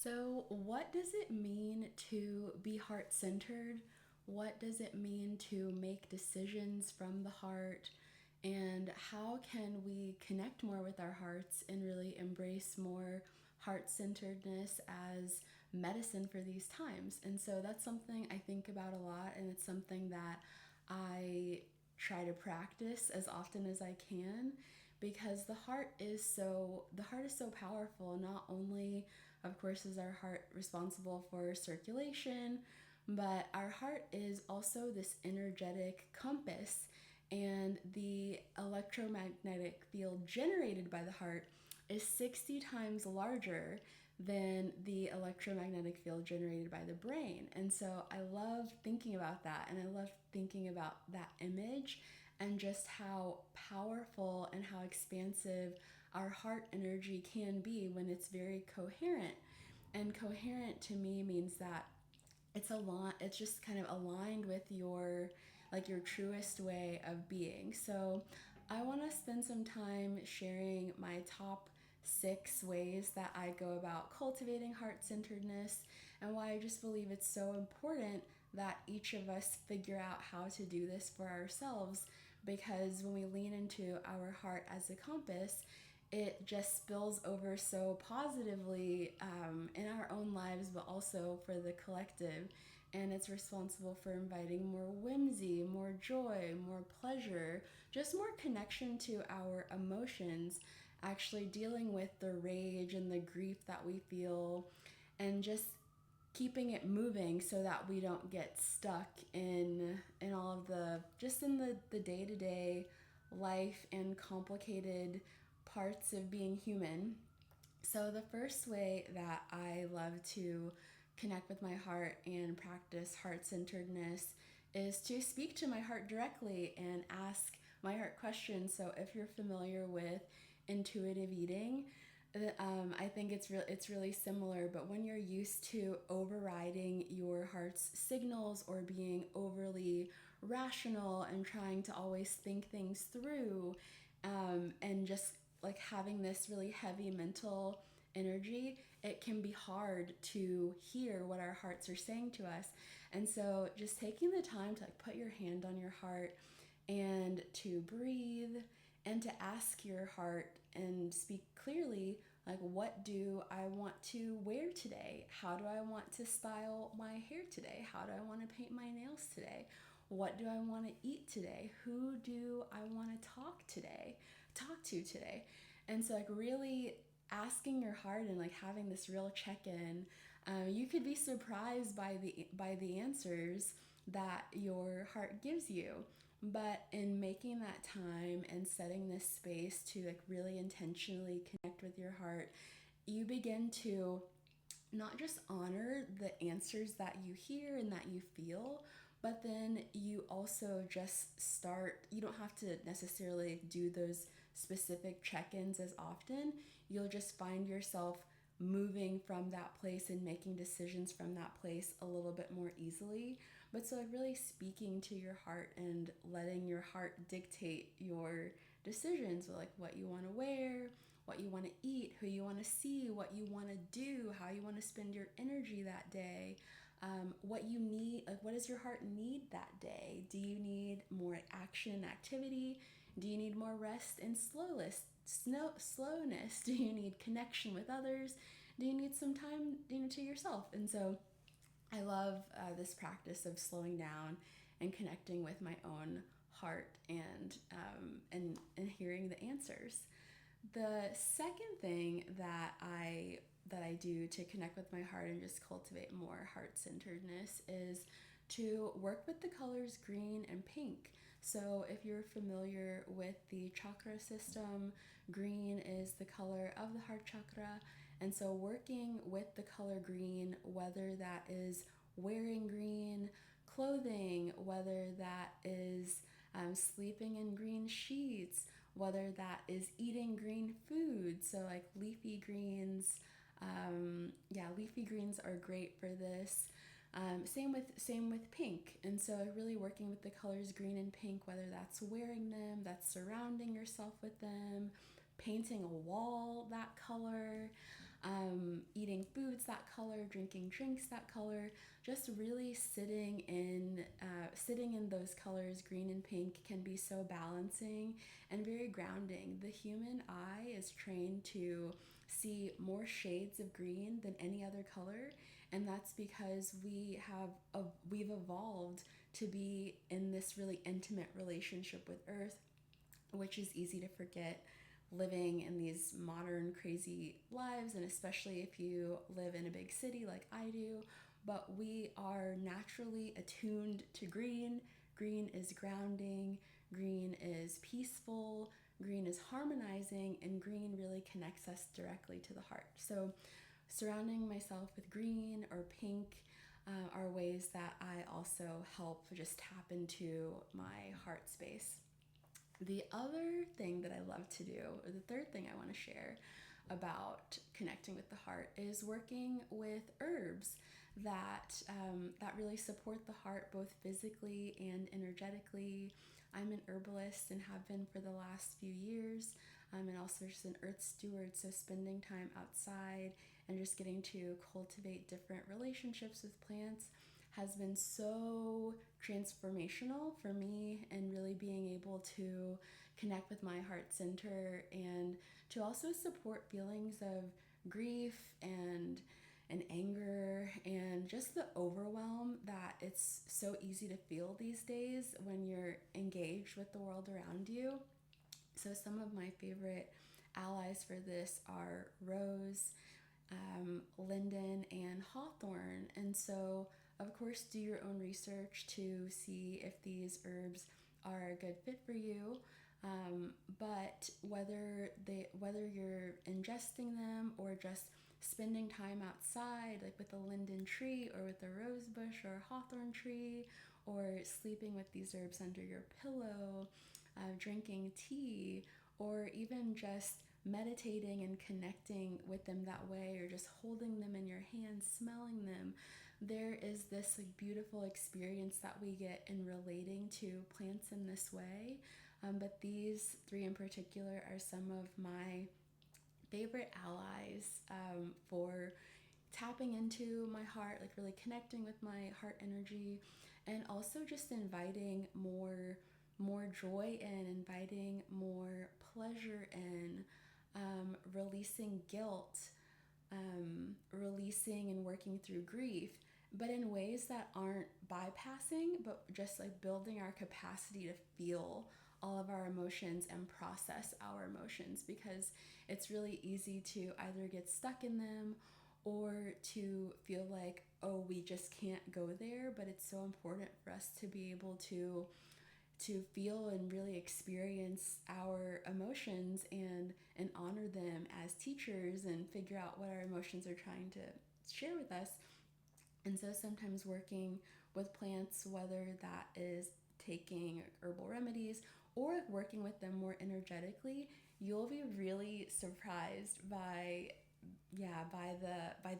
So, what does it mean to be heart centered? What does it mean to make decisions from the heart? And how can we connect more with our hearts and really embrace more heart centeredness as medicine for these times? And so, that's something I think about a lot, and it's something that I try to practice as often as I can because the heart is so powerful. Not only, of course, is our heart responsible for circulation, but our heart is also this energetic compass, and the electromagnetic field generated by the heart is 60 times larger than the electromagnetic field generated by the brain. And so I love thinking about that, and I love thinking about that image and just how powerful and how expansive our heart energy can be when it's very coherent. And coherent to me means that it's just kind of aligned with your truest way of being. So I want to spend some time sharing my top 6 ways that I go about cultivating heart-centeredness, and why I just believe it's so important that each of us figure out how to do this for ourselves, because when we lean into our heart as a compass, it just spills over so positively in our own lives, but also for the collective. And it's responsible for inviting more whimsy, more joy, more pleasure, just more connection to our emotions, actually dealing with the rage and the grief that we feel, and just keeping it moving so that we don't get stuck in all of the day-to-day life and complicated parts of being human. So the first way that I love to connect with my heart and practice heart-centeredness is to speak to my heart directly and ask my heart questions. So if you're familiar with intuitive eating, I think it's really similar. But when you're used to overriding your heart's signals or being overly rational and trying to always think things through, and just like having this really heavy mental energy, it can be hard to hear what our hearts are saying to us. And so just taking the time to like put your hand on your heart and to breathe and to ask your heart and speak clearly, like, what do I want to wear today? How do I want to style my hair today? How do I want to paint my nails today? What do I want to eat today? Who do I want to talk to today? And so like really asking your heart and like having this real check-in, you could be surprised by the answers that your heart gives you. But in making that time and setting this space to like really intentionally connect with your heart, you begin to not just honor the answers that you hear and that you feel, but then you also just start, you don't have to necessarily do those specific check-ins as often. You'll just find yourself moving from that place and making decisions from that place a little bit more easily. But so like really speaking to your heart and letting your heart dictate your decisions with like what you want to wear, what you want to eat, who you want to see, what you want to do, how you want to spend your energy that day, what you need, like what does your heart need that day? Do you need more action and activity? Do you need more rest and slowness? Do you need connection with others? Do you need some time, to yourself? And so I love this practice of slowing down and connecting with my own heart and hearing the answers. The second thing that I do to connect with my heart and just cultivate more heart-centeredness is to work with the colors green and pink. So if you're familiar with the chakra system, green is the color of the heart chakra. And so working with the color green, whether that is wearing green clothing, whether that is sleeping in green sheets, whether that is eating green food, so like leafy greens. Leafy greens are great for this. Same with pink, and so really working with the colors green and pink, whether that's wearing them, that's surrounding yourself with them, painting a wall that color, eating foods that color, drinking drinks that color, just really sitting in those colors, green and pink, can be so balancing and very grounding. The human eye is trained to see more shades of green than any other color, and that's because we've evolved to be in this really intimate relationship with Earth, which is easy to forget living in these modern crazy lives, and especially if you live in a big city like I do. But we are naturally attuned to green. Green is grounding, green is peaceful, green is harmonizing, and green really connects us directly to the heart. So surrounding myself with green or pink are ways that I also help just tap into my heart space. The other thing that I love to do, or the third thing I want to share about connecting with the heart, is working with herbs that really support the heart both physically and energetically. I'm an herbalist and have been for the last few years, and also just an earth steward. So spending time outside and just getting to cultivate different relationships with plants has been so transformational for me, and really being able to connect with my heart center and to also support feelings of grief and anger and just the overwhelm that it's so easy to feel these days when you're engaged with the world around you. So some of my favorite allies for this are rose, linden, and hawthorn. And so, of course, do your own research to see if these herbs are a good fit for you. But whether you're ingesting them or just spending time outside, like with a linden tree or with a rose bush or a hawthorn tree, or sleeping with these herbs under your pillow, drinking tea, or even just meditating and connecting with them that way, or just holding them in your hands, smelling them, there is this like beautiful experience that we get in relating to plants in this way. But these three in particular are some of my favorite allies for tapping into my heart, like really connecting with my heart energy, and also just inviting more joy in, inviting more pleasure in, releasing guilt, releasing and working through grief, but in ways that aren't bypassing, but just like building our capacity to feel all of our emotions and process our emotions, because it's really easy to either get stuck in them or to feel like, oh, we just can't go there. But it's so important for us to be able to feel and really experience our emotions and honor them as teachers and figure out what our emotions are trying to share with us. And so sometimes working with plants, whether that is taking herbal remedies or working with them more energetically, you'll be really surprised by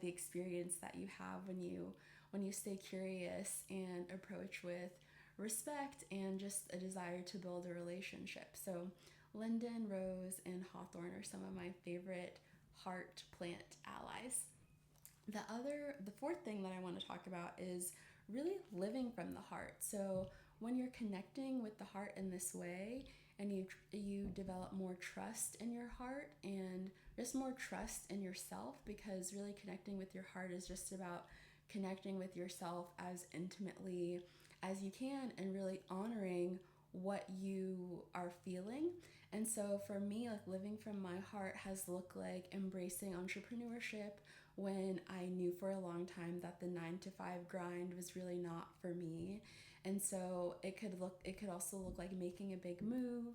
the experience that you have when you stay curious and approach with respect and just a desire to build a relationship. So linden, rose, and hawthorn are some of my favorite heart plant allies. The fourth thing that I want to talk about is really living from the heart. So when you're connecting with the heart in this way, and you develop more trust in your heart and just more trust in yourself, because really connecting with your heart is just about connecting with yourself as intimately as you can and really honoring what you are feeling. And so for me, like living from my heart has looked like embracing entrepreneurship when I knew for a long time that the 9 to 5 grind was really not for me. And so it could also look like making a big move.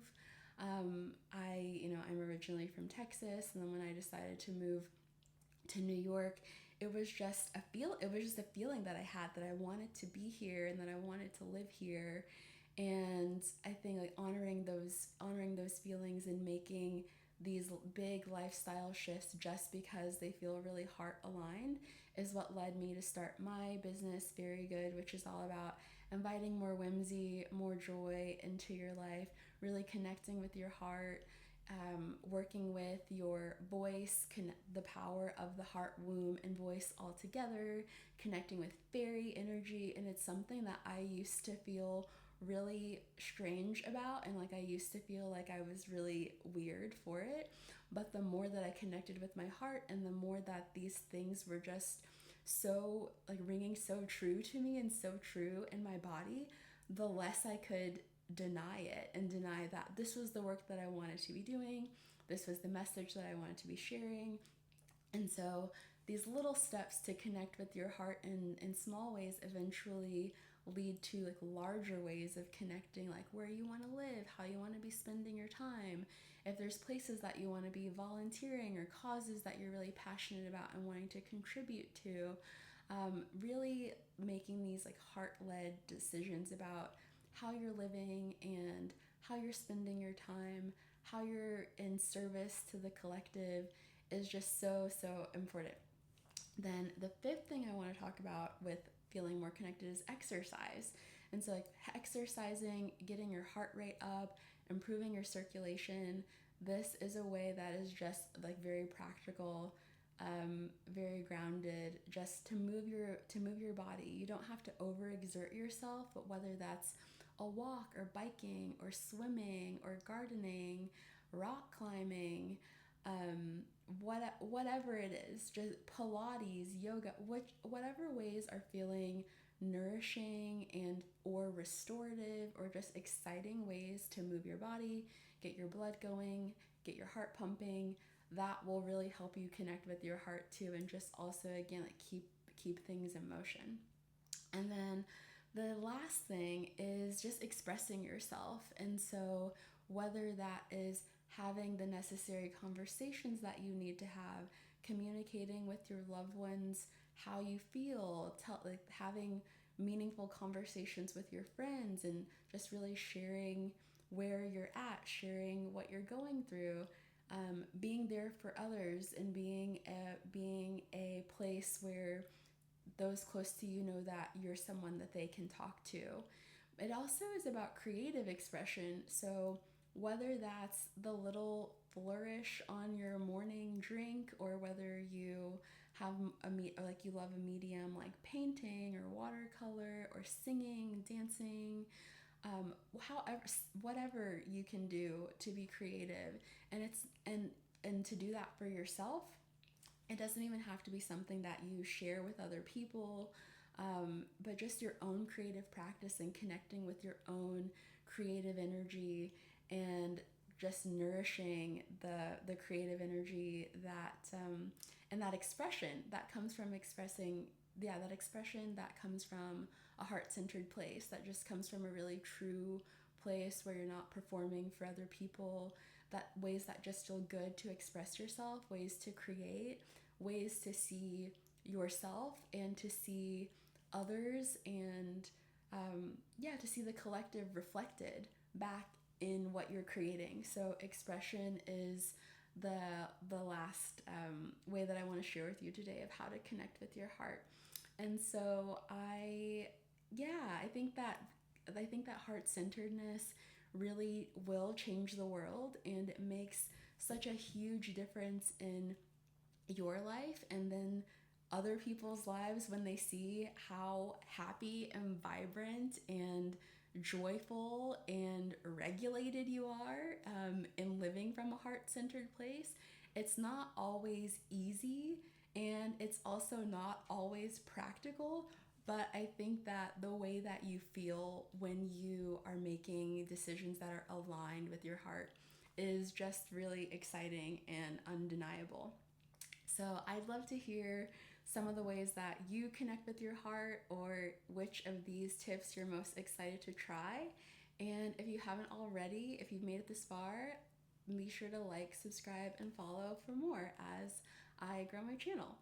I'm originally from Texas, and then when I decided to move to New York, it was just a feeling that I had, that I wanted to be here and that I wanted to live here. And I think like honoring those feelings and making these big lifestyle shifts just because they feel really heart aligned is what led me to start my business, Very Good, which is all about inviting more whimsy, more joy into your life, really connecting with your heart, working with your voice, the power of the heart, womb, and voice all together, connecting with fairy energy. And it's something that I used to feel really strange about, and like I used to feel like I was really weird for it. But the more that I connected with my heart, and the more that these things were just so like ringing so true to me and so true in my body, the less I could deny it and deny that this was the work that I wanted to be doing. This was the message that I wanted to be sharing. And so these little steps to connect with your heart in small ways eventually lead to like larger ways of connecting, like where you want to live, how you want to be spending your time, if there's places that you want to be volunteering or causes that you're really passionate about and wanting to contribute to. Really making these like heart-led decisions about how you're living and how you're spending your time, how you're in service to the collective is just so important. Then the fifth thing I want to talk about with feeling more connected is exercise. And so like exercising, getting your heart rate up, improving your circulation, this is a way that is just like very practical, very grounded, just to move your body. You don't have to overexert yourself, but whether that's a walk or biking or swimming or gardening, rock climbing, whatever it is, just Pilates, yoga, whatever ways are feeling nourishing and or restorative or just exciting ways to move your body, get your blood going, get your heart pumping, that will really help you connect with your heart too, and just also again like keep things in motion. And then the last thing is just expressing yourself. And so whether that is having the necessary conversations that you need to have, communicating with your loved ones how you feel, like having meaningful conversations with your friends, and just really sharing where you're at, sharing what you're going through, being there for others, and being a place where those close to you know that you're someone that they can talk to. It also is about creative expression. So whether that's the little flourish on your morning drink, or whether you have like you love a medium like painting or watercolor or singing, dancing, however, whatever you can do to be creative, and to do that for yourself. It doesn't even have to be something that you share with other people, but just your own creative practice and connecting with your own creative energy, and just nourishing the creative energy that and that expression that comes from expressing, that expression that comes from a heart-centered place, that just comes from a really true place where you're not performing for other people, that ways that just feel good to express yourself, ways to create, ways to see yourself and to see others, and to see the collective reflected back in what you're creating. So expression is the last way that I want to share with you today of how to connect with your heart. And so I think that heart-centeredness really will change the world, and it makes such a huge difference in your life, and then other people's lives when they see how happy and vibrant and joyful and regulated you are, in living from a heart-centered place. It's not always easy, and it's also not always practical, but I think that the way that you feel when you are making decisions that are aligned with your heart is just really exciting and undeniable. So I'd love to hear some of the ways that you connect with your heart, or which of these tips you're most excited to try. And if you haven't already, if you've made it this far, be sure to like, subscribe, and follow for more as I grow my channel.